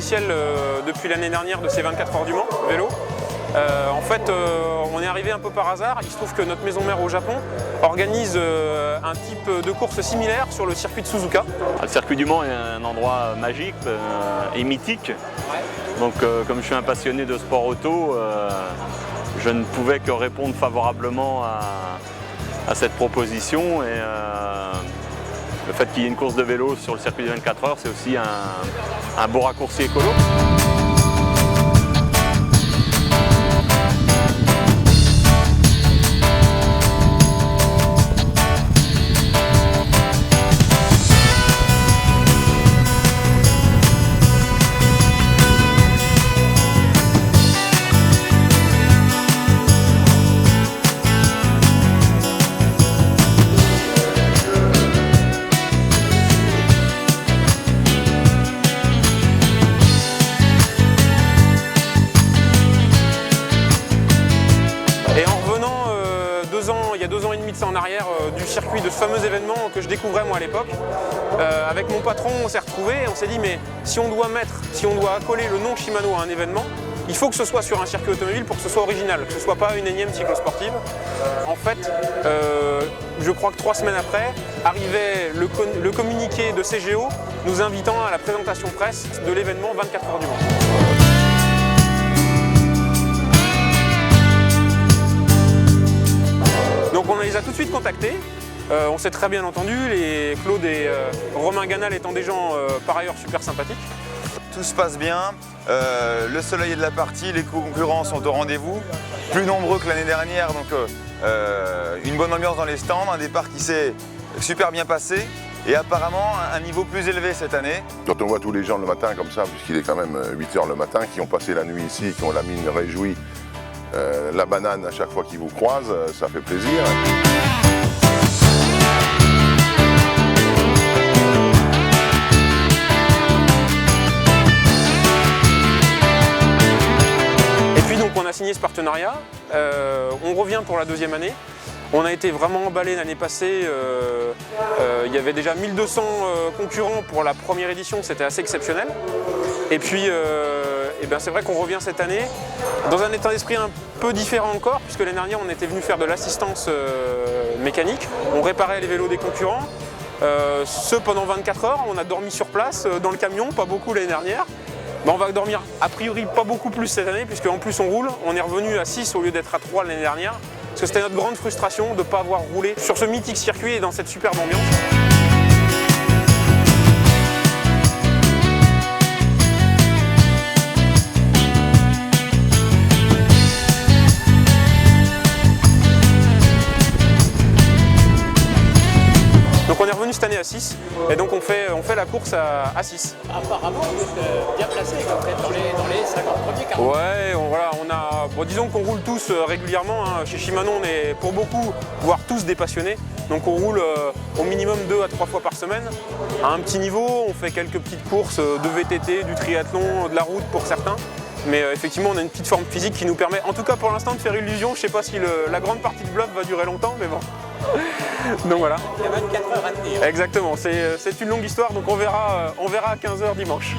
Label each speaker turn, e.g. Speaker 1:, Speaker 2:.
Speaker 1: officiel depuis l'année dernière de ces 24 heures du Mans vélo. En fait, on est arrivé un peu par hasard. Il se trouve que notre maison mère au Japon organise un type de course similaire sur le circuit de Suzuka.
Speaker 2: Le circuit du Mans est un endroit magique et mythique. Donc comme je suis un passionné de sport auto, je ne pouvais que répondre favorablement à cette proposition. Et le fait qu'il y ait une course de vélo sur le circuit des 24 heures, c'est aussi un beau raccourci écolo.
Speaker 1: Il y a 2 ans et demi de ça en arrière, du circuit de ce fameux événement que je découvrais moi à l'époque. Avec mon patron, on s'est retrouvés et on s'est dit mais si on doit accoler le nom Shimano à un événement, il faut que ce soit sur un circuit automobile pour que ce soit original, que ce ne soit pas une énième cyclosportive. En fait, je crois que 3 semaines après, arrivait le communiqué de CGO nous invitant à la présentation presse de l'événement 24 heures du Mans. Donc on les a tout de suite contactés, on s'est très bien entendu, Claude et Romain Ganal étant des gens par ailleurs super sympathiques.
Speaker 3: Tout se passe bien, le soleil est de la partie, les concurrents sont au rendez-vous, plus nombreux que l'année dernière, donc une bonne ambiance dans les stands, un départ qui s'est super bien passé et apparemment un niveau plus élevé cette année.
Speaker 4: Quand on voit tous les gens le matin comme ça, puisqu'il est quand même 8 h le matin, qui ont passé la nuit ici, qui ont la mine réjouie, la banane à chaque fois qu'ils vous croisent, ça fait plaisir.
Speaker 1: Et puis donc on a signé ce partenariat, on revient pour la 2e année. On a été vraiment emballé l'année passée, il y avait déjà 1200 concurrents pour la première édition, c'était assez exceptionnel. Et puis c'est vrai qu'on revient cette année dans un état d'esprit un peu différent encore, puisque l'année dernière on était venu faire de l'assistance mécanique, on réparait les vélos des concurrents, ce pendant 24 heures, on a dormi sur place dans le camion, pas beaucoup l'année dernière. On va dormir a priori pas beaucoup plus cette année, puisque en plus on roule, on est revenu à 6 au lieu d'être à 3 l'année dernière, parce que c'était notre grande frustration de ne pas avoir roulé sur ce mythique circuit et dans cette superbe ambiance. Donc on est revenu cette année à 6 et donc on fait la course à 6.
Speaker 5: Apparemment vous êtes bien placé quand même dans les 50 premiers 40.
Speaker 1: Ouais, disons qu'on roule tous régulièrement. Hein. Chez Shimano on est pour beaucoup, voire tous des passionnés. Donc on roule au minimum 2 à 3 fois par semaine. À un petit niveau, on fait quelques petites courses de VTT, du triathlon, de la route pour certains. Mais effectivement on a une petite forme physique qui nous permet, en tout cas pour l'instant, de faire illusion. Je ne sais pas si la grande partie de bluff va durer longtemps, mais bon. Donc voilà.
Speaker 5: Il y a 24 heures à tenir.
Speaker 1: Exactement, c'est une longue histoire, donc on verra à 15 h dimanche.